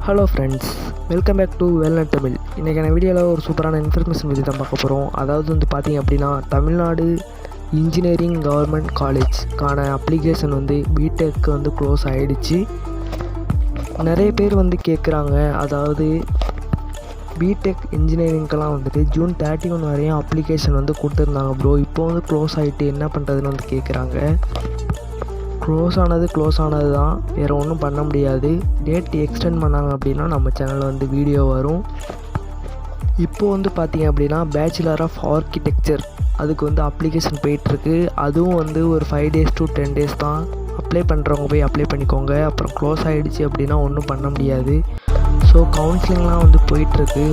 Hello friends, welcome back to Wellnet Tamil. இன்றைக்கான வீடியோவில் ஒரு சூப்பரான இன்ஃபர்மேஷன் பற்றி தான் பார்க்க போகிறோம். அதாவது வந்து பார்த்திங்க அப்படின்னா, தமிழ்நாடு இன்ஜினியரிங் கவர்மெண்ட் காலேஜ்க்கான அப்ளிகேஷன் வந்து பிடெக்கு வந்து க்ளோஸ் ஆகிடுச்சு. நிறைய பேர் வந்து கேட்குறாங்க, அதாவது பிடெக் இன்ஜினியரிங்க்கெல்லாம் வந்துட்டு ஜூன் 31 வரையும் அப்ளிகேஷன் வந்து கொடுத்துருந்தாங்க ப்ரோ. இப்போ வந்து க்ளோஸ் ஆகிட்டு என்ன பண்ணுறதுன்னு வந்து கேட்குறாங்க. க்ளோஸ் ஆனது தான், வேறு ஒன்றும் பண்ண முடியாது. டேட் எக்ஸ்டெண்ட் பண்ணாங்க அப்படின்னா நம்ம சேனலில் வந்து வீடியோ வரும். இப்போது வந்து பார்த்திங்க அப்படின்னா பேச்சுலர் ஆஃப் ஆர்கிடெக்சர் அதுக்கு வந்து அப்ளிகேஷன் போயிட்டுருக்கு. அதுவும் வந்து ஒரு 5 days to 10 days தான். அப்ளை பண்ணுறவங்க போய் அப்ளை பண்ணிக்கோங்க. அப்புறம் க்ளோஸ் ஆகிடுச்சு அப்படின்னா ஒன்றும் பண்ண முடியாது. ஸோ கவுன்சிலிங்லாம் வந்து போயிட்டுருக்கு.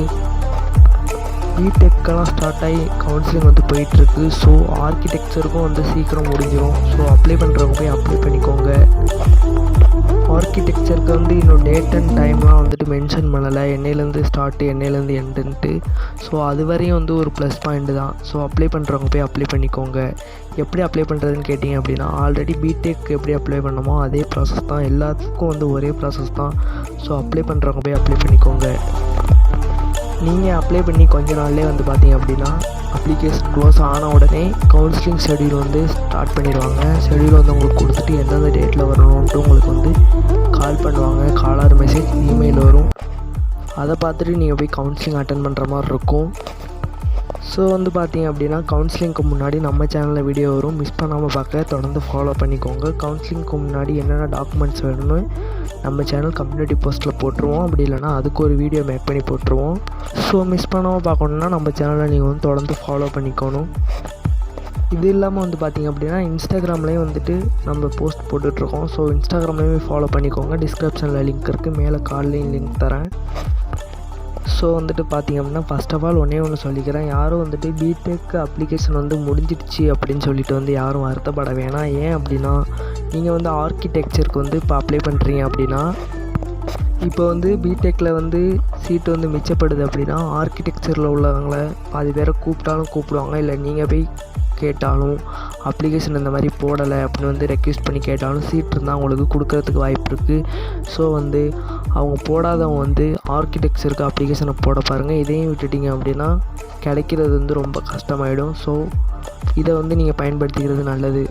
பிடெக்கெல்லாம் ஸ்டார்ட் ஆகி கவுன்சிலிங் வந்து போயிட்டுருக்கு. ஸோ ஆர்கிடெக்சருக்கும் வந்து சீக்கிரம் முடிஞ்சிடும். ஸோ அப்ளை பண்ணுறவங்க போய் அப்ளை பண்ணிக்கோங்க. ஆர்கிடெக்சருக்கு வந்து இன்னும் டேட் அண்ட் டைம்லாம் வந்துட்டு மென்ஷன் பண்ணலை, என்னையிலேருந்து ஸ்டார்ட்டு என்னையிலேருந்து எண்டுன்ட்டு. ஸோ அது வரையும் வந்து ஒரு ப்ளஸ் பாயிண்ட் தான். ஸோ அப்ளை பண்ணுறவங்க போய் அப்ளை பண்ணிக்கோங்க. எப்படி அப்ளை பண்ணுறதுன்னு கேட்டிங்க அப்படின்னா, ஆல்ரெடி பிடெக் எப்படி அப்ளை பண்ணமோ அதே ப்ராசஸ் தான், எல்லாத்துக்கும் வந்து ஒரே ப்ராசஸ் தான். ஸோ அப்ளை பண்ணுறவங்க போய் அப்ளை பண்ணிக்கோங்க. நீங்கள் அப்ளை பண்ணி கொஞ்ச நாள்லேயே வந்து பார்த்தீங்க அப்படின்னா அப்ளிகேஷன் க்ளோஸ் ஆன உடனே கவுன்சிலிங் ஷெடியூல் வந்து ஸ்டார்ட் பண்ணிடுவாங்க. ஷெடியூல் வந்து உங்களுக்கு கொடுத்துட்டு எந்தெந்த டேட்டில் வரணுன்ட்டு உங்களுக்கு வந்து கால் பண்ணுவாங்க. கால் ஆர் மெசேஜ், இமெயில் வரும். அதை பார்த்துட்டு நீங்கள் போய் கவுன்சிலிங் அட்டன் பண்ணுற மாதிரி இருக்கும். ஸோ வந்து பார்த்தீங்க அப்படின்னா கவுன்சிலிங்க்கு முன்னாடி நம்ம சேனலில் வீடியோ வரும், மிஸ் பண்ணாமல் பார்க்க தொடர்ந்து ஃபாலோ பண்ணிக்கோங்க. கவுன்சிலிங்க்கு முன்னாடி என்னென்ன டாக்குமெண்ட்ஸ் வேணும்னு நம்ம சேனல் கம்யூனிட்டி போஸ்ட்டில் போட்டுருவோம். அப்படி இல்லைனா அதுக்கு ஒரு வீடியோ மேக் பண்ணி போட்டுருவோம். ஸோ மிஸ் பண்ணாமல் பார்க்கணுன்னா நம்ம சேனலை நீங்கள் வந்து தொடர்ந்து ஃபாலோ பண்ணிக்கணும். இது இல்லாமல் வந்து பார்த்திங்க அப்படின்னா இன்ஸ்டாகிராம்லேயும் வந்துட்டு நம்ம போஸ்ட் போட்டுட்ருக்கோம். ஸோ இன்ஸ்டாகிராம்லேயுமே ஃபாலோ பண்ணிக்கோங்க. டிஸ்கிரிப்ஷனில் லிங்க் இருக்குது, மேலே கால்லையும் லிங்க் தரேன். ஸோ வந்துட்டு பார்த்திங்க அப்படின்னா ஃபஸ்ட் ஆஃப் ஆல் ஒன்று சொல்லிக்கிறேன், யாரும் வந்துட்டு பிடெக் அப்ளிகேஷன் வந்து முடிஞ்சிடுச்சு அப்படின்னு சொல்லிட்டு வந்து யாரும் வருத்தப்பட வேணாம். ஏன் அப்படின்னா, நீங்கள் வந்து ஆர்கிடெக்சருக்கு வந்து இப்போ அப்ளை பண்ணுறீங்க அப்படின்னா, இப்போ வந்து பிடெக்கில் வந்து சீட்டு வந்து மிச்சப்படுது அப்படின்னா ஆர்கிடெக்சரில் உள்ளவங்களை பாதி பேரை கூப்பிட்டாலும் கூப்பிடுவாங்க, இல்லை நீங்கள் போய் கேட்டாலும் அப்ளிகேஷன் இந்த மாதிரி போடலை அப்படின்னு வந்து ரெக்வெஸ்ட் பண்ணி கேட்டாலும் சீட் இருந்தால் அவங்களுக்கு கொடுக்கறதுக்கு வாய்ப்பு இருக்குது. ஸோ வந்து அவங்க போடாதவங்க வந்து ஆர்கிடெக்சருக்கு அப்ளிகேஷனை போட பாருங்கள். இதையும் விட்டுட்டிங்க அப்படின்னா கிடைக்கிறது வந்து ரொம்ப கஷ்டமாயிடும். ஸோ இதை வந்து நீங்கள் பயன்படுத்திக்கிறது நல்லது.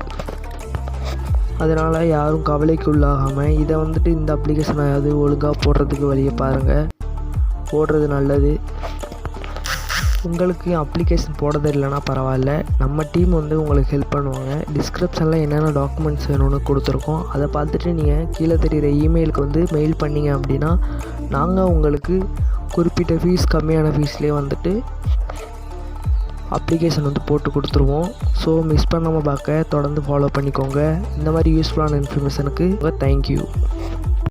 அதனால் யாரும் கவலைக்கு உள்ளாகாமல் இதை வந்துட்டு இந்த அப்ளிகேஷனாவது ஒழுங்காக போடுறதுக்கு வழியை பாருங்கள், போடுறது நல்லது. உங்களுக்கு அப்ளிகேஷன் போடுறது இல்லைனா பரவாயில்ல, நம்ம டீம் வந்து உங்களுக்கு ஹெல்ப் பண்ணுவாங்க. டிஸ்கிரிப்ஷனில் என்னென்ன டாக்குமெண்ட்ஸ் வேணும்னு கொடுத்துருக்கோம். அதை பார்த்துட்டு நீங்கள் கீழே தெரிகிற இமெயிலுக்கு வந்து மெயில் பண்ணிங்க அப்படின்னா நாங்கள் உங்களுக்கு குறிப்பிட்ட ஃபீஸ், கம்மியான ஃபீஸ்லேயே வந்துட்டு அப்ளிகேஷன் வந்து போட்டு கொடுத்துருவோம். ஸோ மிஸ் பண்ணாமல் பார்க்க தொடர்ந்து ஃபாலோ பண்ணிக்கோங்க. இந்த மாதிரி யூஸ்ஃபுல்லான இன்ஃபர்மேஷனுக்கு தேங்க்யூ.